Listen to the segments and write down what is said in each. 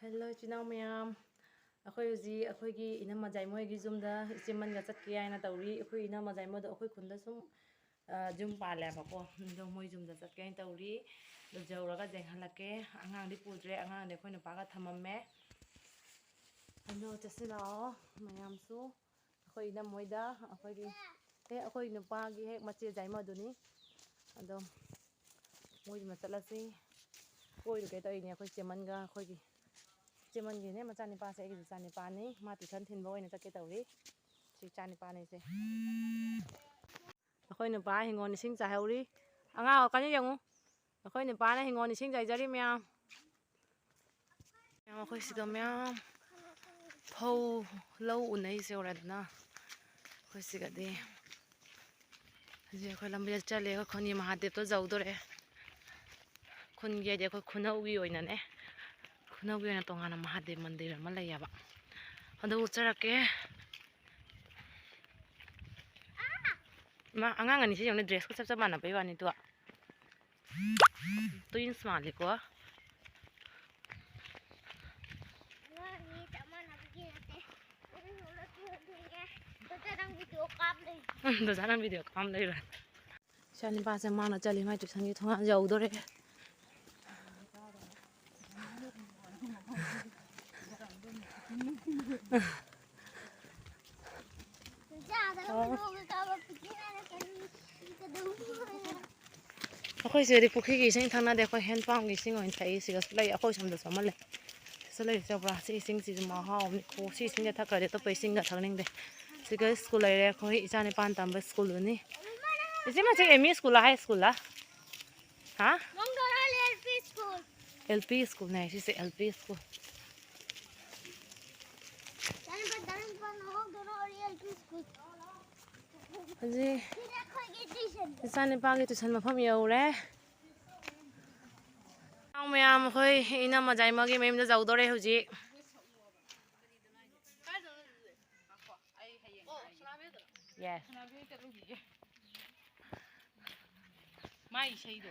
Hello chinaw mayam. Akhoi uji akhoi gi inama jaimoi gi jumda ichiman ga chatke aina tawri akhoi inama jaimoi da akhoi khunda sum jum pale ba ko do moi jumda chatke aina tawri do jawraga jenghalake angang di pudre angang de khoi na paga thamamme ando chasila mayam su akhoi inamoi da akhoi gi akhoi nu pa gi hek mache jaima duni ado moi jumda chatlasi koi du ke tawini akhoi cheman ga akhoi gi Ceman gini macam ni pas saya gitu cani pani mati kan tin bawa ini tak kita uri si cani pani sih. Aku ini pa hingon sing cah uri anga kan yang aku ini pa hingon sing cah jari mia yang aku sih mia pau lau unai sih orang na aku sih gade jadi aku lambat cale aku koni Mahadev tu jauh dore kon dia dia aku kuna uwi oi nane Nabi na tongana Mahadev mandir malaya ba. Ando ucarake. Ma angang ni sih yung dress ko sa mana pa iwan itu. Twins mali ko. Dosaran video kam dai ra. Shani pa sa mana chali mai tu sangi thonga jau dore. Aku sih di pukki gising thang na deh aku handphone gising orang cai sih selai aku sambil sama le selai coba sih sing sih mahal ni ko sih sing dah kerja tu pay sing dah thang ning deh sih ke sekolah le aku isan ni pan tambah sekolah ni isi macam ME sekolah high sekolah ha LP school nih sih LP school Aji isan ni pagi tu san mafam ya ure Ang mayam khoi ina majai magi mem da jauh dore huji Yes Mai sei do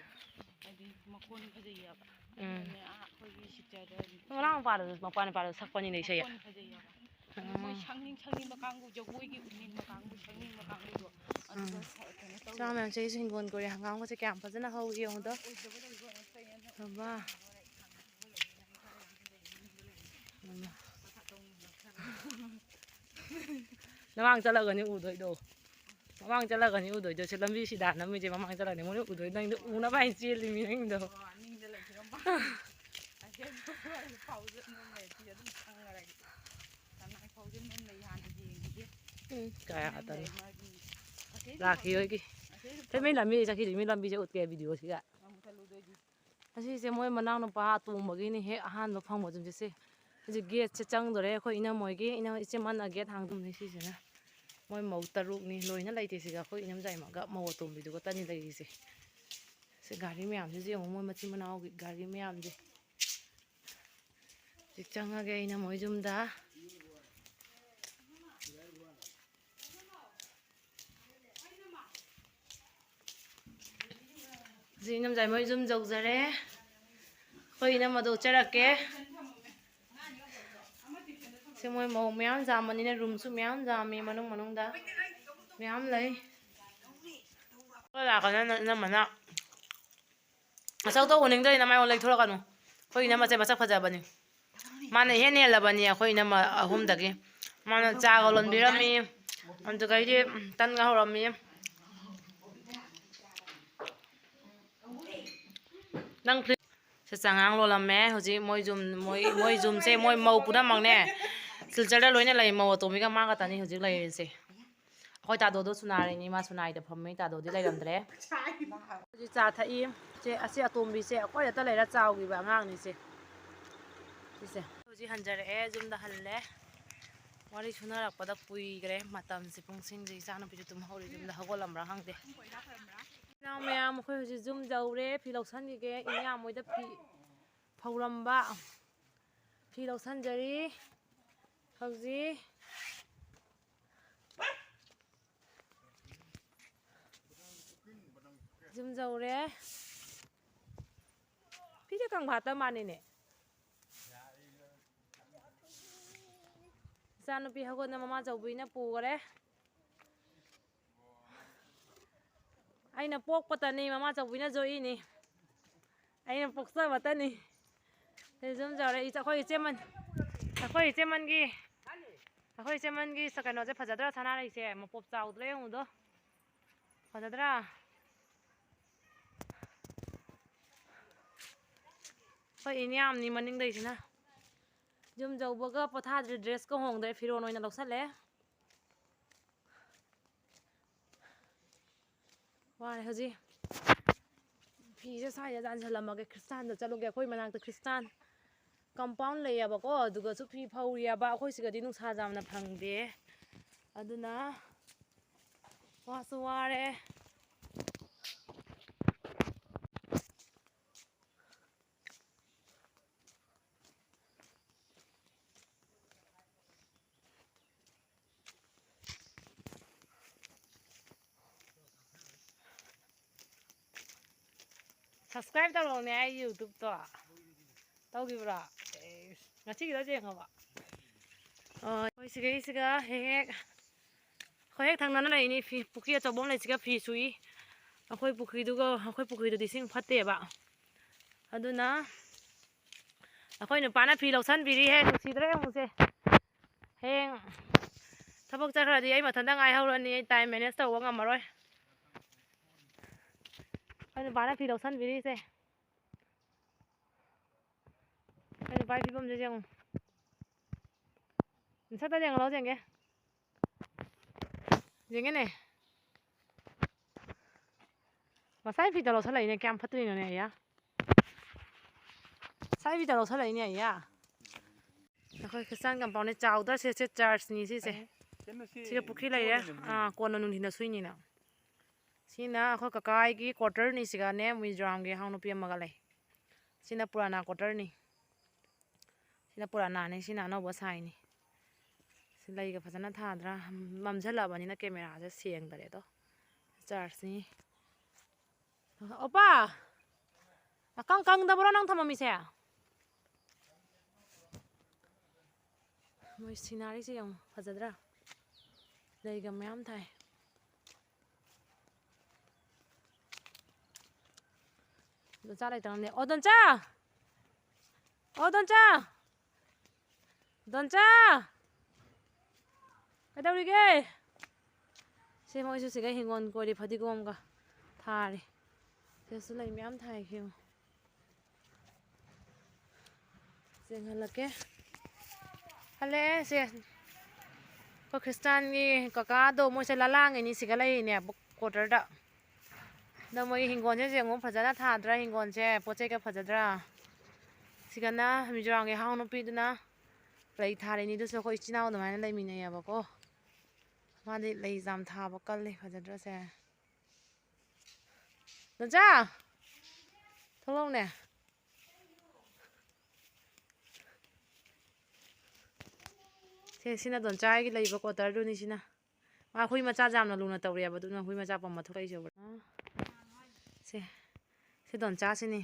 adi makon phajai ya ne a khoi gi sikja da Orang pada mapan pada sakpani ni saya makon phajai ya moi sangning makanggu jogoi gi unin makanggu sangning makanggu do adu sa Sama yang saya sih bukan Korea ngang ko sekian apa sana hau yang tu Coba Namang chala gani udoi do Mamang chala gani udoi do selam bi sidan na mi je mamang chala ni mo udoi nang do una bai chi li mi nang do ning de lai ram ba a ke phau je non le ti dum sang ra gi tan nai phau je non le han ji gi Kaya atan Laki oi ki Thế mấy làm gì khi mình làm video cái video gì cả Asi se moi manang no pa tu mo gi ni he han no phang mo jum se ji gate che chang dore kho ina moi gi ina iche man a gate hang dum ni si se na moi mo taruk ni loina lai te se ga kho inam jai ma ga mo tum bi du ko tani lai se gari me am ji moi ma chi manao gi gari me am ji chang a ge ina moi jum da Ji nam jai moi zum jog jare khoi na ma do charake se moi mo myam jam ani na room su myam jam mi manung da myam lai la ka na mana asau to uning dai na mai olai thora kanu khoi na ma che masak phaja bani mana he ne la bani khoi na ma ahum dagi mana cha ga lon birami antu kai je tan ga horami Nang se changang lo lam me hoji moi zum se moi mau pura mang ne silchar da loina lai mau to mi ga ma ga tani hoji lai se khoi ta do sunari ni ma sunai da pham mai ta do di lai ram dre hoji cha tha i che asi atom bi se khoi ta lai ra chaw gi ba ngang ni se hoji hanjar e zum da hal le wari suna rak pada pui gre matam se pung sing ji sa na pi tum hori zum da hagol am ra hang de Now ma'am khoi hoji zum jaure phi lausan gi ge inya moi da phi phauram ba phi lausan jari hoji zum jaure phi je kang bhata mani ne ꯏꯆꯥꯅꯨꯄꯤ ꯍꯧꯒꯠꯅ ꯃꯃꯥ ꯆꯧꯕꯤꯅ ꯄꯨꯈꯔꯦ ꯑꯩꯅ ꯄꯣꯛꯄꯇꯅꯤ ꯃꯃꯥ ꯆꯧꯕꯤꯅ ꯖꯣꯛꯏꯅꯤ ꯑꯩꯅ ꯄꯣꯛꯆꯕꯇꯅꯤ ꯁꯨꯝ ꯆꯥꯎꯔꯦ ꯑꯩꯈꯣꯏ ꯏꯆꯦꯃꯟꯒꯤ ꯀꯩꯅꯣꯁꯦ ꯐꯖꯗ꯭ꯔꯥ ꯁꯅꯥꯔꯩꯁꯦ ꯃꯄꯣꯞ ꯆꯥꯎꯗ꯭ꯔꯥ ꯌꯦꯡꯉꯨꯗꯣ ꯐꯖꯗ꯭ꯔꯥ ꯍꯣꯏ ꯏꯅꯦꯌꯥꯝꯅꯤ ꯃꯅꯤꯡꯗꯩꯁꯤꯅ ꯌꯨꯝ ꯌꯧꯕꯒ ꯄꯣꯊꯥꯗ꯭ꯔꯤ ꯗ꯭ꯔꯦꯁꯀ ꯍꯣꯡꯗ꯭ꯔꯦ ꯐꯤꯔꯣꯟ ꯑꯣꯏꯅ ꯂꯧꯁꯜꯂꯦ ꯋꯥꯔꯦ ꯍꯧꯖꯤꯛ ꯐꯤꯁꯦ ꯁ꯭ꯋꯥꯏꯗ ꯌꯥꯟꯁꯤꯜꯂꯝꯃꯒꯦ ꯈ꯭ꯔꯤꯁꯇꯥꯟꯗ ꯆꯠꯂꯨꯒꯦ ꯑꯩꯈꯣꯏ ꯃꯅꯥꯛꯇ ꯈ꯭ꯔꯤꯁꯇꯥꯟ ꯀꯝꯄꯥꯎꯟ ꯂꯩꯌꯦꯕꯀꯣ ꯑꯗꯨꯒꯁꯨ ꯐꯤ ꯐꯧꯔꯤꯑꯕ ꯑꯩꯈꯣꯏ ꯁꯤꯒꯗꯤ ꯅꯨꯡꯁꯥ ꯌꯥꯝꯅ ꯐꯪꯗꯦ ꯑꯗꯨꯅ ꯋꯥꯁꯨ ꯋꯥꯔꯦ ꯁꯕꯁꯀ꯭ꯔꯥꯏꯕ ꯇꯧꯔꯛꯎꯅꯦ ꯑꯩ ꯌꯨꯇꯨꯕꯇꯣ ꯇꯧꯈꯤꯕ꯭ꯔꯣ ꯉꯁꯤꯒꯤꯗ ꯌꯦꯡꯉꯕ ꯑꯩꯈꯣꯏ ꯁꯤꯒꯩꯁꯤꯒ ꯑꯩꯈꯣꯏ ꯍꯦꯛ ꯊꯪꯅꯅ ꯂꯩꯅꯤ ꯐꯤ ꯄꯨꯈ꯭ꯔꯤ ꯑꯆꯧꯕ ꯑꯃ ꯂꯩꯁꯤꯒ ꯐꯤ ꯁꯨꯏ ꯑꯩꯈꯣꯏ ꯄꯨꯈ꯭ꯔꯤꯗꯨꯗꯤ ꯏꯁꯤꯡ ꯐꯠꯇꯦꯕ ꯑꯗꯨꯅ ꯑꯩꯈꯣꯏ ꯅꯨꯄꯥꯅ ꯐꯤ ꯂꯧꯁꯟꯕꯤꯔꯤꯍꯦ ꯅꯨꯡꯁꯤꯗ꯭ꯔꯦ ꯌꯦꯡꯉꯨꯁꯦ ꯍꯌꯦꯡ ꯊꯕꯛ ꯆꯠꯈ꯭ꯔꯗꯤ ꯑꯩ ꯃꯊꯟꯇ ꯉꯥꯏꯍꯧꯔꯅꯤ ꯑꯩ ꯇꯥꯏꯝ ꯃꯦꯅꯦꯖ ꯇꯧꯕ ꯉꯝꯃꯔꯣꯏ ꯑꯩ ꯅꯨꯄꯥꯅ ꯐꯤ ꯂꯧꯁꯟꯕꯤꯔꯤꯁꯦ ꯑꯩ ꯅꯨꯄꯥꯒꯤ ꯐꯤꯕꯝꯁꯦ ꯌꯦꯡꯉꯨ ꯁꯠꯇ ꯌꯦꯡꯉꯣ ꯌꯦꯡꯒꯦꯅꯦ ꯉꯁꯥꯏ ꯐꯤꯗ ꯂꯧꯁꯜꯂꯛꯏꯅꯦ ꯀꯌꯥꯝ ꯐꯠꯇꯣꯏꯅꯣꯅꯦ ꯑꯩꯌꯥ ꯉꯁꯥꯏ ꯐꯤꯗ ꯂꯧꯁꯜꯂꯛꯏꯅꯦ ꯑꯩꯌꯥ ꯑꯩꯈꯣꯏ ꯈ꯭ꯔꯤꯁꯇꯥꯟ ꯀꯝꯄꯥꯎꯟꯗ ꯆꯥꯎꯗ꯭ꯔ ꯁꯦ ꯆꯔꯆꯅꯤ ꯁꯤꯁꯦ ꯁꯤꯒ ꯄꯨꯈ꯭ꯔꯤ ꯂꯩꯔꯦ ꯀꯣꯟꯅ ꯅꯨꯡꯊꯤꯟꯗ ꯁꯨꯏꯅꯤꯅ ꯁꯤꯅ ꯑꯩꯈꯣꯏ ꯀꯀꯥꯒꯤ ꯀ꯭ꯋꯥꯇꯔꯅꯤ ꯁꯤꯒꯅꯦ ꯃꯤꯖꯣꯔꯥꯝꯒꯤ ꯍꯥꯎ ꯅꯨꯄꯤ ꯑꯃꯒ ꯂꯩ ꯁꯤꯅ ꯄꯨꯔꯥꯅꯥ ꯀ꯭ꯋꯥꯇꯔꯅꯤ ꯁꯤꯅ ꯄꯨꯔꯥꯅꯥꯅꯤ ꯁꯤꯅ ꯑꯅꯧꯕ ꯁꯥꯏꯅꯤ ꯁꯤ ꯂꯩꯒ ꯐꯖꯅ ꯊꯥꯗ꯭ꯔꯥ ꯃꯝꯁꯤꯜꯂꯛꯑꯕꯅꯤꯅ ꯀꯦꯃꯦꯔꯥꯁꯦ ꯁꯦꯡꯗꯔꯦ ꯑꯗꯣ ꯆꯔꯆꯅꯤ ꯑꯣꯄꯥ ꯀꯪꯗꯕ꯭ꯔꯣ ꯅꯪ ꯊꯝꯃꯝꯃꯤꯁꯦ ꯃꯣꯏ ꯁꯤꯅꯔꯤꯁꯦ ꯌꯦꯡꯉꯨ ꯐꯖꯗ꯭ꯔꯥ ꯂꯩꯒ ꯃꯌꯥꯝ ꯊꯥꯏ ꯗꯣꯟꯆꯥ ꯂꯩꯇ꯭ꯔꯅꯦ ꯑꯣ ꯗꯣꯟꯆꯥ ꯗꯣꯟꯆꯥ ꯀꯩꯗꯧꯔꯤꯒꯦ ꯁꯤ ꯃꯣꯏꯁꯨ ꯁꯤꯒ ꯍꯤꯡꯒꯣꯜ ꯀꯣꯏꯔꯤ ꯐꯗꯤꯒꯣꯝꯒ ꯊꯥꯔꯤ ꯁꯤꯗꯁꯨ ꯂꯩ ꯃꯌꯥꯝ ꯊꯥꯏ ꯌꯦꯡꯉꯨ ꯆꯦꯡꯍꯜꯂꯛꯀꯦ ꯍꯜꯂꯛꯑꯦ ꯁꯦ ꯑꯩꯈꯣꯏ ꯈ꯭ꯔꯤꯁꯇꯥꯟꯒꯤ ꯀꯀꯥꯗꯣ ꯃꯣꯏꯁꯦ ꯂꯂꯥꯡꯉꯤꯅꯤ ꯁꯤꯒ ꯂꯩꯔꯤꯅꯦ ꯀ꯭ꯋꯥꯇꯔꯗ ꯑꯗꯣ ꯃꯣꯏ ꯍꯤꯡꯒꯣꯜꯁꯦ ꯌꯦꯡꯉꯨ ꯐꯖꯅ ꯊꯥꯗ꯭ꯔꯥ ꯍꯤꯡꯒꯣꯜꯁꯦ ꯄꯣꯠ ꯆꯩꯒ ꯐꯖꯗ꯭ꯔꯥ ꯁꯤꯒꯅ ꯃꯤꯖꯣꯔꯥꯝꯒꯤ ꯍꯥꯎ ꯅꯨꯄꯤꯗꯨꯅ ꯂꯩ ꯊꯥꯔꯤꯅꯤ ꯑꯗꯨꯁꯨ ꯑꯩꯈꯣꯏ ꯏꯆꯤꯜ ꯏꯅꯥꯎ ꯑꯗꯨꯃꯥꯏꯅ ꯂꯩꯃꯤꯟꯅꯩꯌꯦꯕꯀꯣ ꯃꯥꯗꯤ ꯂꯩ ꯌꯥꯝ ꯊꯥꯕ ꯀꯜꯂꯤ ꯐꯖꯗ꯭ꯔꯁꯦ ꯗꯣꯟꯆꯥ ꯊꯣꯛꯂꯛꯎꯅꯦ ꯁꯤꯅ ꯗꯣꯟꯆꯥꯒꯤ ꯂꯩꯕ ꯀ꯭ꯋꯥꯇꯔꯗꯨꯅꯤ ꯁꯤꯅ ꯃꯥ ꯍꯨꯏ ꯃꯆꯥꯁꯦ ꯌꯥꯝꯅ ꯂꯨꯅ ꯇꯧꯔꯦꯕ ꯑꯗꯨꯅ ꯍꯨꯏ ꯃꯆꯥ ꯄꯝꯃ ꯊꯣꯛꯂꯛꯏꯁꯦ ꯁꯤ ꯗꯣꯟꯆꯥꯁꯤꯅꯤ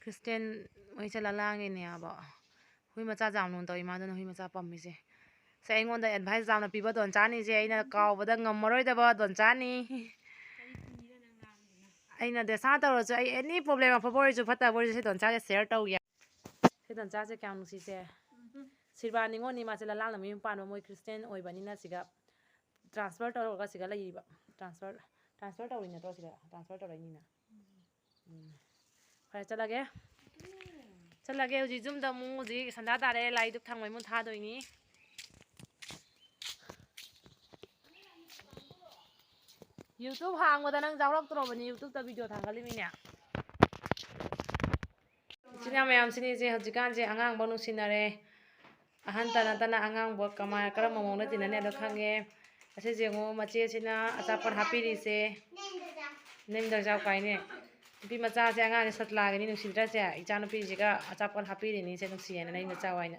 ꯈ꯭ꯔꯤꯁꯇꯦꯟ ꯃꯣꯏꯁꯦ ꯂꯂꯥꯡꯉꯤꯅꯦꯕ ꯍꯨꯏ ꯃꯆꯥꯁꯦ ꯌꯥꯝ ꯂꯨꯅ ꯇꯧꯏ ꯃꯥꯗꯨꯅ ꯍꯨꯏ ꯃꯆꯥ ꯄꯝꯃꯤꯁꯦ ꯁꯦ ꯑꯩꯉꯣꯟꯗ ꯑꯦꯗꯚꯥꯏꯁ ꯌꯥꯝꯅ ꯄꯤꯕ ꯗꯣꯟꯆꯥꯅꯤꯁꯦ ꯑꯩꯅ ꯀꯥꯎꯕꯗ ꯉꯝꯃꯔꯣꯏꯗꯕ ꯗꯣꯟꯆꯥꯅꯤ ꯑꯩꯅ ꯗꯦꯁꯥ ꯇꯧꯔꯁꯨ ꯑꯩ ꯑꯦꯅꯤ ꯄ꯭ꯔꯣꯕ꯭ꯂꯦꯝ ꯑꯐꯕ ꯑꯣꯏꯔꯁꯨ ꯐꯠꯇꯕ ꯑꯣꯏꯔꯁꯨ ꯁꯤ ꯗꯣꯟꯆꯥꯁꯦ ꯁꯤꯌꯔ ꯇꯧꯒꯦ ꯁꯤ ꯗꯣꯟꯆꯥꯁꯦ ꯀꯌꯥꯝ ꯅꯨꯡꯁꯤꯁꯦ ꯁꯤꯜꯚꯥ ꯅꯤꯉꯣꯜꯅꯤ ꯃꯥꯁꯦ ꯂꯂꯥꯡꯅ ꯃꯌꯨꯝ ꯄꯥꯟꯕ ꯃꯣꯏ ꯈ꯭ꯔꯤꯁꯇꯦꯟ ꯑꯣꯏꯕꯅꯤꯅ ꯁꯤꯒ ꯇ꯭ꯔꯥꯟꯁꯐꯔ ꯇꯧꯔꯒ ꯁꯤꯒ ꯂꯩꯔꯤꯕ ꯇ꯭ꯔꯥꯟꯁꯐꯔ ꯇꯧꯔꯤ ꯅꯠꯇ꯭ꯔꯣ ꯁꯤꯒ ꯇ꯭ꯔꯥꯟꯁꯐꯔ ꯇꯧꯔꯛꯏꯅꯤꯅ ꯐꯔꯦ ꯆꯠꯂꯒꯦ ꯍꯧꯖꯤꯛ ꯌꯨꯝꯗ ꯑꯃꯨꯛ ꯍꯧꯖꯤꯛ ꯁꯟꯗꯥ ꯇꯥꯔꯦ ꯂꯥꯏ ꯙꯨꯛ ꯊꯥꯡꯃꯩ ꯑꯃꯨꯛ ꯊꯥꯗꯣꯏꯅꯤ ꯌꯨꯇꯨꯕ ꯍꯥꯡꯕꯗ ꯅꯪ ꯌꯥꯎꯔꯛꯇ꯭ꯔꯣꯕꯅꯤ ꯌꯨꯇꯨꯕꯇ ꯚꯤꯗꯤꯑꯣ ꯊꯥꯒꯠꯂꯤꯃꯤꯅꯦ ꯏꯆꯤꯟ ꯏꯅꯥꯎ ꯃꯌꯥꯝꯁꯤꯅꯤꯁꯦ ꯍꯧꯖꯤꯛꯀꯥꯟꯁꯦ ꯑꯉꯥꯡꯕ ꯅꯨꯡꯁꯤꯅꯔꯦ ꯑꯍꯟꯇ ꯅꯠꯇꯅ ꯑꯉꯥꯡꯕ ꯀꯔꯝꯕ ꯃꯑꯣꯡꯗ ꯇꯤꯟꯅꯅꯤ ꯑꯗꯣ ꯈꯪꯉꯦ ꯑꯁꯤꯁꯦ ꯌꯦꯡꯉꯣ ꯃꯆꯦꯁꯤꯅ ꯑꯆꯥꯄꯣꯠ ꯍꯥꯞꯄꯤꯔꯤꯁꯦ ꯅꯦꯝꯗꯖꯥꯎ ꯀꯥꯏꯅꯦ ꯅꯨꯄꯤ ꯃꯆꯥꯁꯦ ꯑꯉꯥꯡꯁꯦ ꯁꯠꯂꯥꯒꯤꯅꯤ ꯅꯨꯡꯁꯤꯗ꯭ꯔꯁꯦ ꯏꯆꯥ ꯅꯨꯄꯤꯁꯤꯒ ꯑꯆꯥꯄꯣꯠ ꯍꯥꯞꯄꯤꯔꯤꯅꯤ ꯁꯦ ꯅꯨꯡꯁꯤꯌꯦꯅ ꯅꯪ ꯅꯆꯥ ꯋꯥꯏꯅ